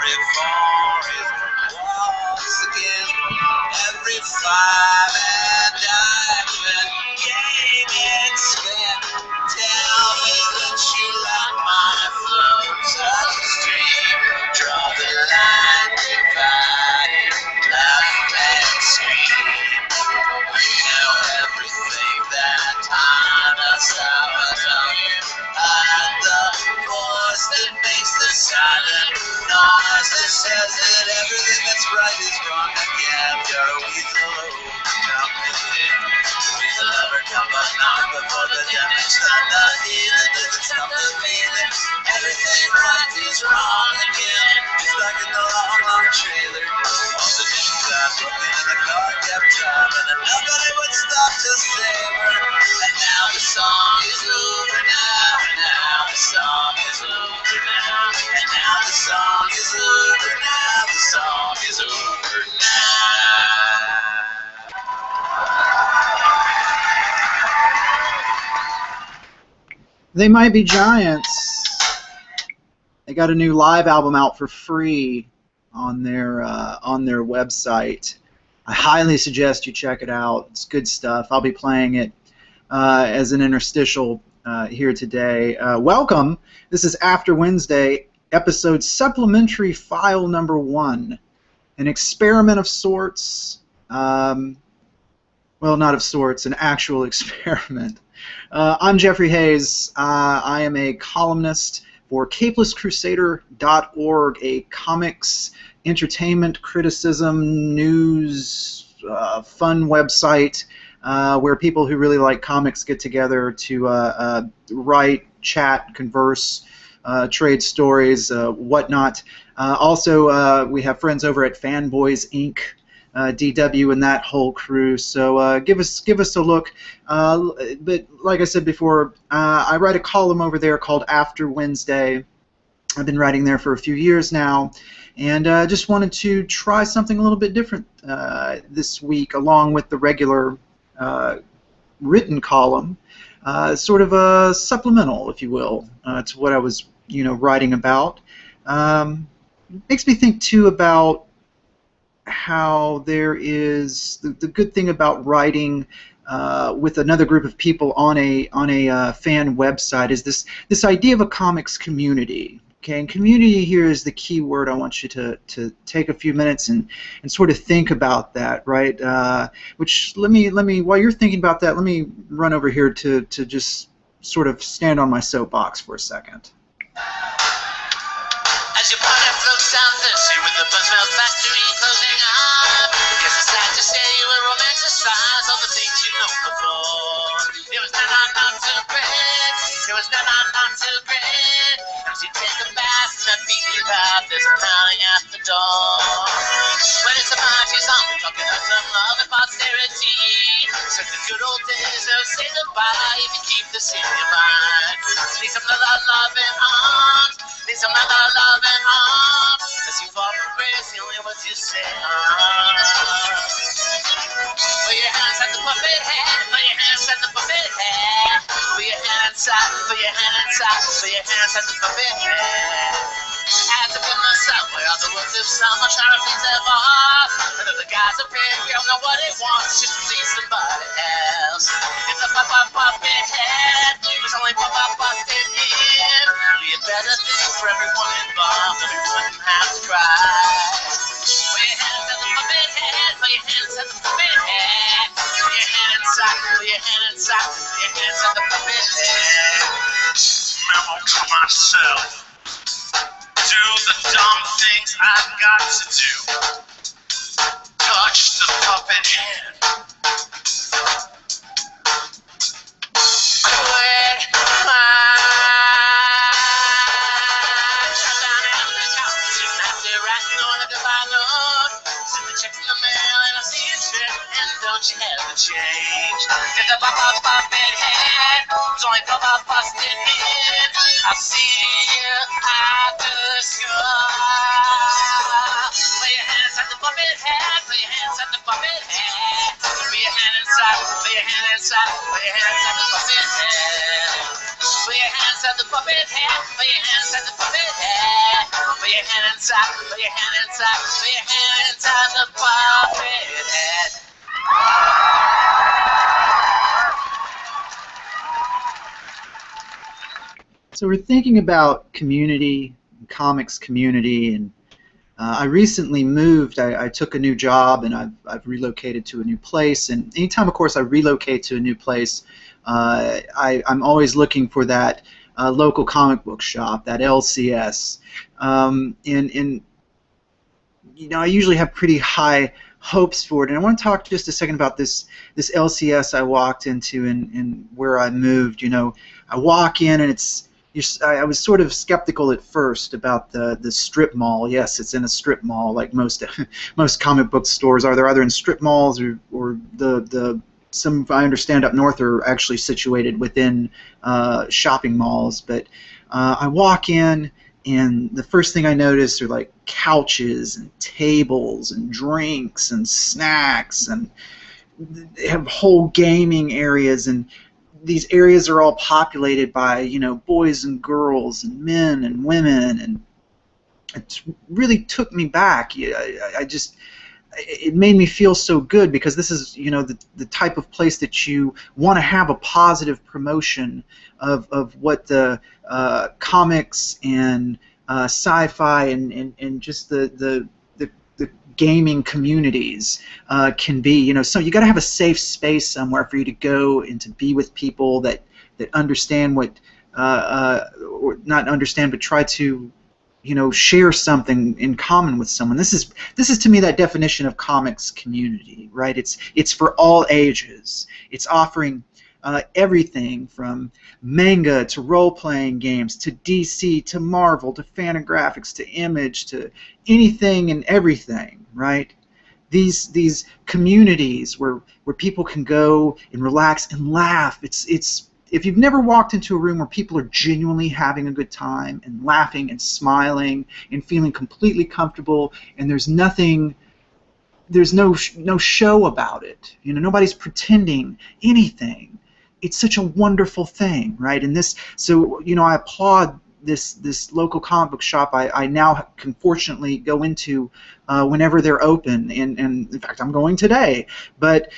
every forest walks again, every five and diamond game it's spent. Tell me that you like my flow, such a stream, draw the line divided, laugh and scream. You know everything that taught us I was on you, and the voice that makes the silent noise that says that everything that's right is wrong again. You're a weasel who come within. Weasel ever come but not before the damage done. The healing doesn't stop the feeling. Everything right is wrong again. It's like in the long, long trailer. All the things I'm looking in the car kept driving, and nobody would stop to savor. And now the song is over now. Now the song is over now. And now the song is over now. The song is over now. They Might Be Giants. They got a new live album out for free on their website. I highly suggest you check it out. It's good stuff. I'll be playing it as an interstitial here today. Welcome. This is After Wednesday, episode supplementary file number 1. An experiment of sorts. Well, not of sorts, an actual experiment. I'm Jeffrey Hayes. I am a columnist for capelesscrusader.org, a comics, entertainment, criticism, news, fun website where people who really like comics get together to write, chat, converse, trade stories, whatnot. Also, we have friends over at Fanboys Inc., DW and that whole crew. So give us a look. But like I said before, I write a column over there called After Wednesday. I've been writing there for a few years now, and just wanted to try something a little bit different this week, along with the regular written column, sort of a supplemental, if you will, to what I was, writing about. Makes me think too about how there is the good thing about writing with another group of people on a fan website is this idea of a comics community. Okay, and community here is the key word. I want you to take a few minutes and sort of think about that, right? Which let me while you're thinking about that, let me run over here to just sort of stand on my soapbox for a second. As your body floats down thirsty with the Buzzmelt factory closing up, guess it's sad to say you will romanticize all the things you know before. It was not too great. It was not too great. As you take a bath and that beat you out, there's a pounding at the door. When it's a party song, we're talking about some love and posterity. So the good old days, they'll say goodbye if you keep this in your mind. Need some loving arms. Need some loving arms. As you fall from grace, the only words you say are put your hands at the puppet head. Put your hands at the puppet head. Put your hand inside. Put your hand inside. Put your hands at the puppet head. I had to put myself where all the words of someone trying to please them off. And if the guys up here, we don't know what it wants, just to please somebody else. If the puppet head was only busted in, be a better thing for everyone involved, and we wouldn't have to cry. Put your hands at the puppet head. Put your hands at the puppet head. Put your hand inside. Put your hand inside. Put your hands at the puppet head. Memo to myself. Do the dumb things I've got to do. Touch the puppet head. Quit shut down and on the couch. Didn't have to write nor the goodbye note. Send the check in the mail and I'll see you straight. And don't you ever change. Get the puppet head. It's only busted in. I'll see you after school. Put your hands at the puppet head. Put your hands at the puppet head. Put your hand inside. Put your hand inside. Put your hands at the puppet head. Put your hands at the puppet head. Put your hands at the puppet head. Put Put your hand inside, put your hand inside, put your hand inside the puppet head. So we're thinking about community, comics community, and I recently moved. I took a new job, and I've relocated to a new place. And anytime, of course, I relocate to a new place, I'm always looking for that local comic book shop, that LCS. And I usually have pretty high hopes for it. And I want to talk just a second about this LCS I walked into and where I moved. I walk in, and I was sort of skeptical at first about the strip mall. Yes, it's in a strip mall, like most most comic book stores are. They're either in strip malls or some, I understand, up north are actually situated within shopping malls. But I walk in, and the first thing I notice are like couches and tables and drinks and snacks, and they have whole gaming areas, and these areas are all populated by boys and girls and men and women, and it really took me back. It made me feel so good, because this is the type of place that you want to have a positive promotion of what the comics and sci-fi and just the gaming communities can be. So you got to have a safe space somewhere for you to go and to be with people that understand what, or not understand, but try to share something in common with someone. This is to me that definition of comics community, right? It's for all ages. It's offering everything from manga to role-playing games to DC to Marvel to Fantagraphics to Image to anything and everything, right? These communities where people can go and relax and laugh. It's if you've never walked into a room where people are genuinely having a good time and laughing and smiling and feeling completely comfortable, and there's no show about it. Nobody's pretending anything. It's such a wonderful thing, right? And so I applaud this local comic book shop. I now can fortunately go into whenever they're open, and in fact I'm going today. But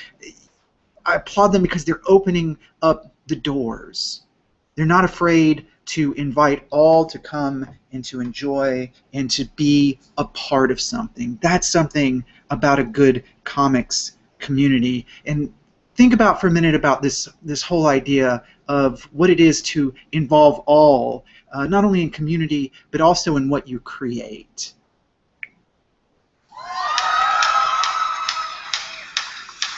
I applaud them because they're opening up the doors. They're not afraid to invite all to come and to enjoy and to be a part of something. That's something about a good comics community. And think about for a minute about this whole idea of what it is to involve all, not only in community, but also in what you create.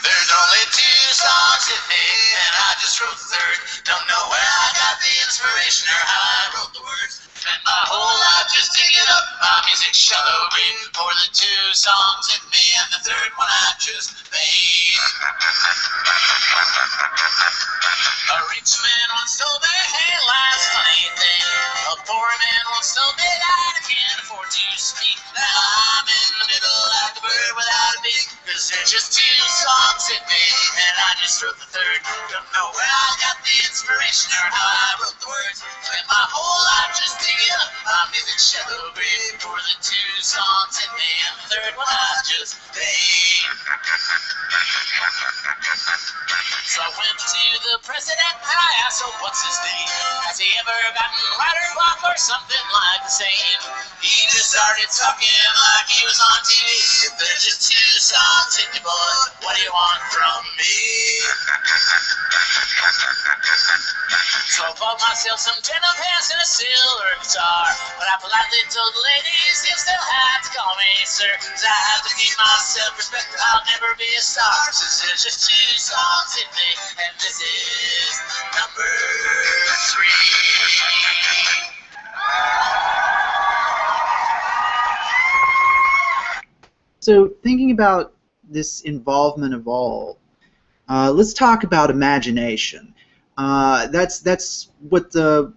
There's only 2 songs in me, and I just wrote the third. Don't know where I got the inspiration or how I wrote the words. Spent my whole life just digging up my music shallow green for the 2 songs in me, and the third one I just made. A rich man once told me, hey, life's a funny thing. A poor man once told me that I can't afford to speak. Now I'm in the middle like a bird without a beak, 'cause there's just 2 songs in me, and I just wrote the third. Don't know where I got the inspiration or how I wrote the words. Spent my whole life just digging up my music shallow green for the 2 songs in me, and the third one I just made. So I went to the president and I asked him what's his name. Has he ever gotten writer's block or something like the same? He just started talking like he was on TV. If there's just 2 songs in you, boy, what do you want from me? So I bought myself some denim pants and a silver guitar, but I politely told the ladies they still had to call me sir, 'cause I have to keep my self-respect. I'll never be a star, since there's just 2 songs in me, and this is number 3. So thinking about this involvement of all, let's talk about imagination. That's what the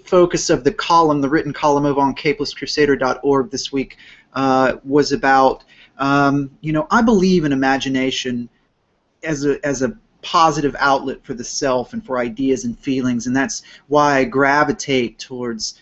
focus of the column, the written column over on capelesscrusader.org this week was about. I believe in imagination as a positive outlet for the self and for ideas and feelings, and that's why I gravitate towards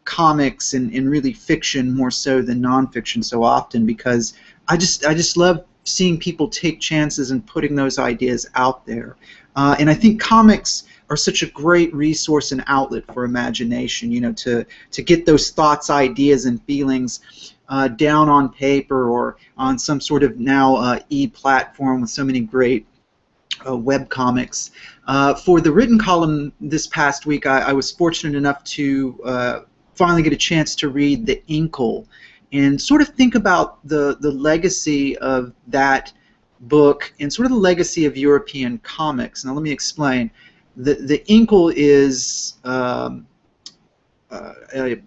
comics and really fiction more so than nonfiction so often, because I just love seeing people take chances and putting those ideas out there. And I think comics are such a great resource and outlet for imagination, to get those thoughts, ideas, and feelings down on paper or on some sort of now e-platform with so many great web comics. For the written column this past week, I was fortunate enough to finally get a chance to read The Inkle and sort of think about the legacy of that book and sort of the legacy of European comics. Now let me explain. The Inkle is a, a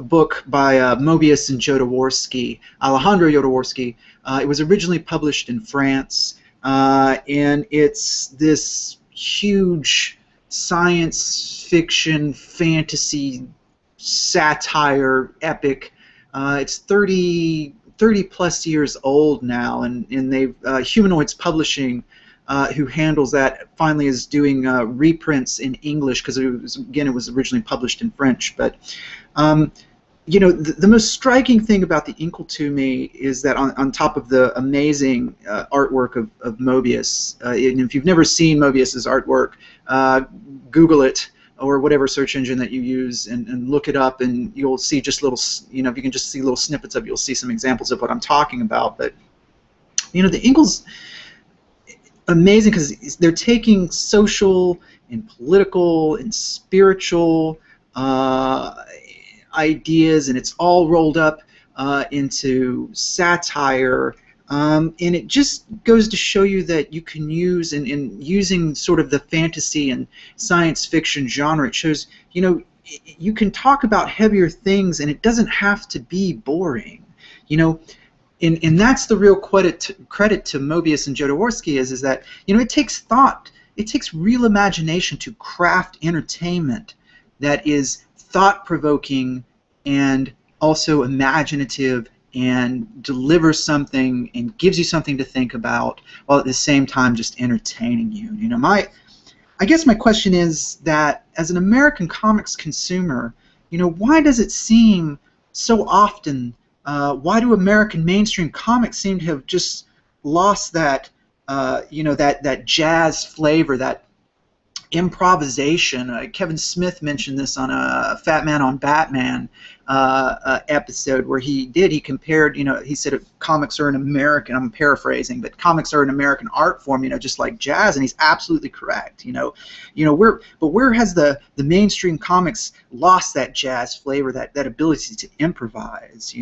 book by Mobius and Jodorowsky, Alejandro Jodorowsky. It was originally published in France, and it's this huge science fiction, fantasy, satire epic. It's 30 plus years old now, and they've Humanoids Publishing, who handles that, finally is doing reprints in English, because it was originally published in French. But the most striking thing about The Inkle to me is that on top of the amazing artwork of Mobius, and if you've never seen Mobius's artwork, Google it, or whatever search engine that you use, and look it up, and you'll see just little, if you can just see little snippets of it, you'll see some examples of what I'm talking about. But The Inkle's amazing because they're taking social and political and spiritual ideas, and it's all rolled up into satire. And it just goes to show you that you can use, in using sort of the fantasy and science fiction genre, it shows, you can talk about heavier things and it doesn't have to be boring. And that's the real credit to Mobius and Jodorowsky is that, it takes thought, it takes real imagination to craft entertainment that is thought-provoking and also imaginative and delivers something and gives you something to think about, while at the same time just entertaining you. I guess my question is that, as an American comics consumer, why does it seem so often, why do American mainstream comics seem to have just lost that, that jazz flavor, that improvisation? Kevin Smith mentioned this on a Fat Man on Batman episode, where he compared, he said comics are an American, I'm paraphrasing, but comics are an American art form, just like jazz, and he's absolutely correct. Where has the mainstream comics lost that jazz flavor, that ability to improvise?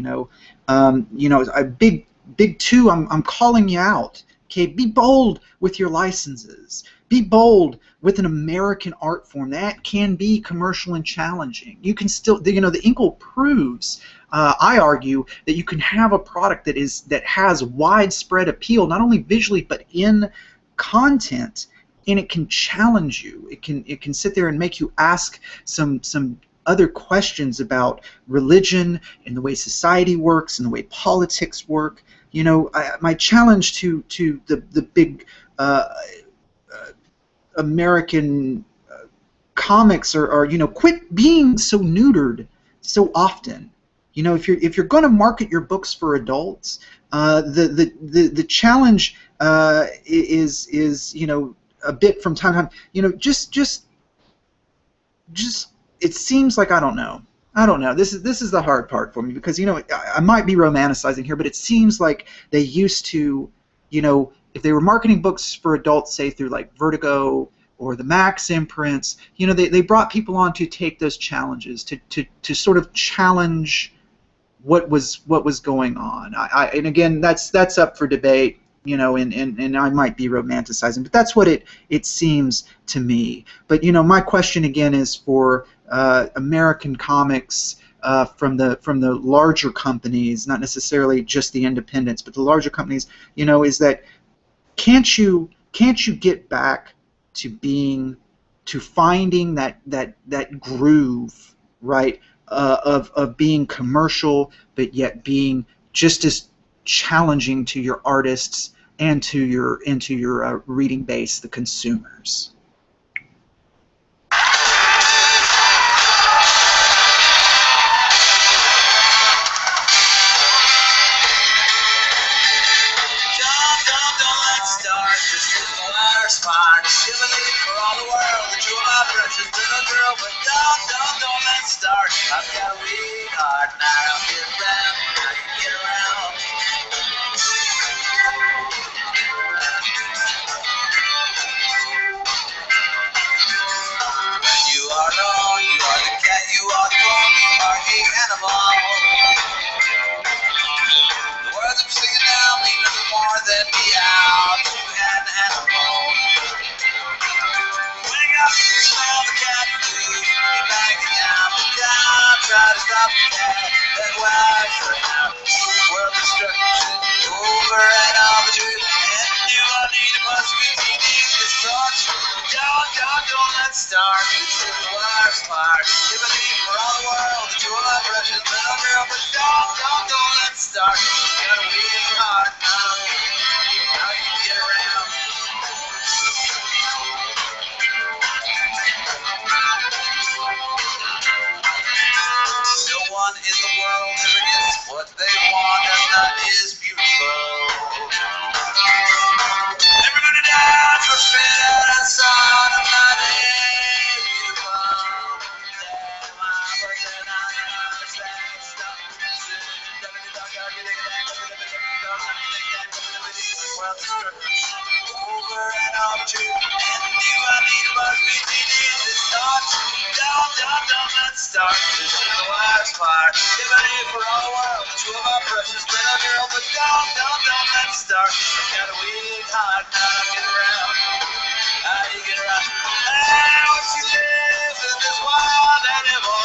A big two, I'm calling you out. Okay, be bold with your licenses. Be bold with an American art form that can be commercial and challenging. You can still, The Inkle proves, I argue, that you can have a product that has widespread appeal, not only visually but in content, and it can challenge you. It can sit there and make you ask some other questions about religion and the way society works and the way politics work. My challenge to the big American comics are quit being so neutered so often. If you're going to market your books for adults, the challenge is a bit from time to time. Just it seems like I don't know. This is the hard part for me, because I might be romanticizing here, but it seems like they used to, if they were marketing books for adults, say through like Vertigo or the Max imprints, they brought people on to take those challenges, to sort of challenge what was going on. And again, that's up for debate, and I might be romanticizing, but that's what it seems to me. But my question again is for American comics, from the larger companies, not necessarily just the independents, but the larger companies, is that can't you get back to finding that groove, right, of being commercial but yet being just as challenging to your artists and to your reading base, the consumers? I've got a weak heart and I don't get around. How you get around? When you are alone, you are the cat, you are the bone, you are a animal. The words I'm singing now mean nothing more than meow to an animal. When you got to smell the cat food, you bang it down, try to stop the cat that wags around. World destruction over and all the truth, and you are need must be teaching this thought. Don't let's start. This is the worst part. You believe for all the world that you are my precious little girl, but don't let's start. You got a weak heart, how you get around? No one in the world ever gets what they want, and that is beautiful. Everybody dies for spit and sun, and that is beautiful. Damn, but then I understand stuff. Well, over and up to, and you I need must be teaching this thought. Don't let's start. This is the last part. Give it in for all the world. You are my precious little girl, but don't let's start. You got a weak heart, now don't get around. How you get around? How she lives in this wild animal.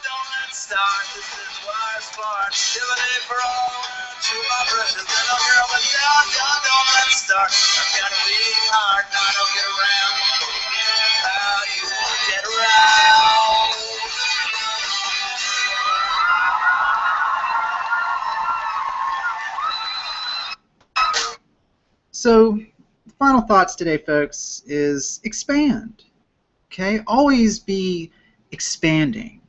Don't let's start. This is the worst part. Give it in for all the world. You are my precious little girl, but don't let's start. I've got a weak heart, now don't get around. How you get around? So, final thoughts today, folks, is expand. Okay? Always be expanding.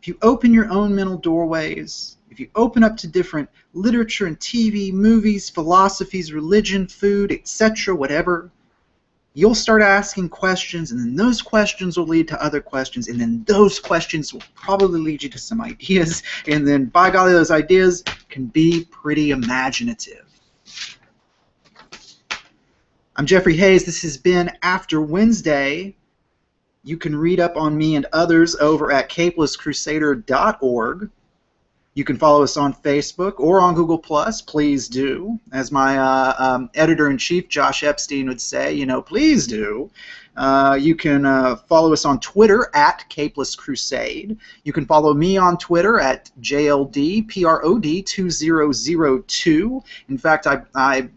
If you open your own mental doorways, if you open up to different literature and TV, movies, philosophies, religion, food, etc., whatever, you'll start asking questions, and then those questions will lead to other questions, and then those questions will probably lead you to some ideas, and then, by golly, those ideas can be pretty imaginative. I'm Jeffrey Hayes. This has been After Wednesday. You can read up on me and others over at capelesscrusader.org. You can follow us on Facebook or on Google+. Please do. As my editor-in-chief, Josh Epstein, would say, you know, please do. You can follow us on Twitter at capelesscrusade. You can follow me on Twitter at JLDPROD2002. In fact, I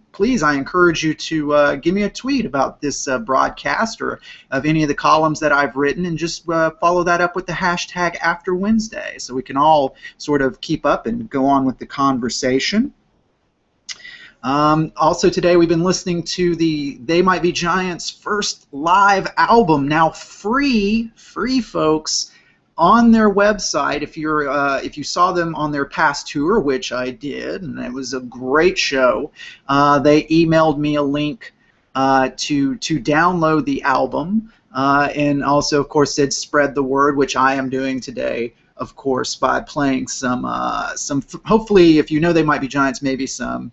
encourage you to give me a tweet about this broadcast or of any of the columns that I've written, and just follow that up with the hashtag After Wednesday, so we can all sort of keep up and go on with the conversation. Also today we've been listening to the They Might Be Giants' first live album, now free folks, on their website. If you saw them on their past tour, which I did, and it was a great show, they emailed me a link to download the album, and also, of course, said spread the word, which I am doing today, of course, by playing some hopefully, if you know They Might Be Giants, maybe some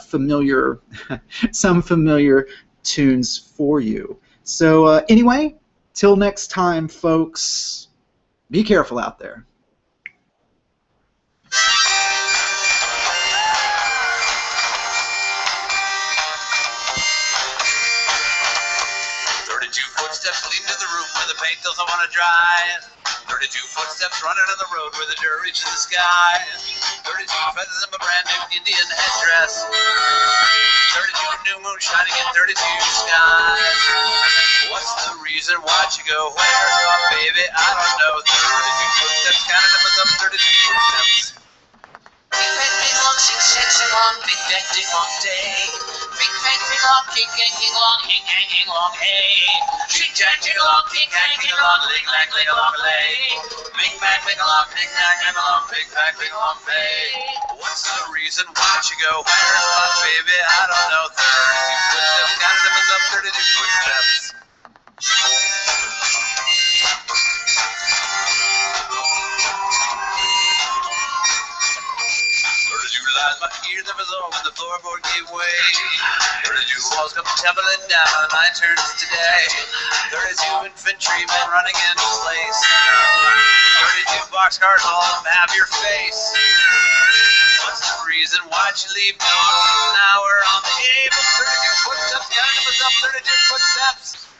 familiar tunes for you. So anyway, till next time, folks. Be careful out there. 32 footsteps leading to the room where the paint doesn't want to dry. 32 footsteps running on the road where the dirt reaches the sky. 32 feathers in my brand new Indian headdress. 32 new moon shining in 32 skies. What's the reason? Why'd you go? Where's my baby? I don't know. 32 footsteps counting up as up 32 footsteps. Big bang bing long, sing sing sing long, big bang ding long day. Big bang bing long, king gang king long, king gang king long hey. Ching chang ching along, king gang king along, ling lang ling along lay. Big bang bing along, ding dang ding along, big bang bing along bay. What's the reason? Why'd you go? Where's my baby? I don't know. 32 footsteps, counted up as up 32 footsteps. below when the floorboard gave way. 32 walls come tumbling down, and I turns today. 32 infantrymen running into place. 32 boxcars, all of them have your face. What's the reason? Why'd you leave notes? Now we're on the table. 32 footsteps, counting us up, 32 footsteps.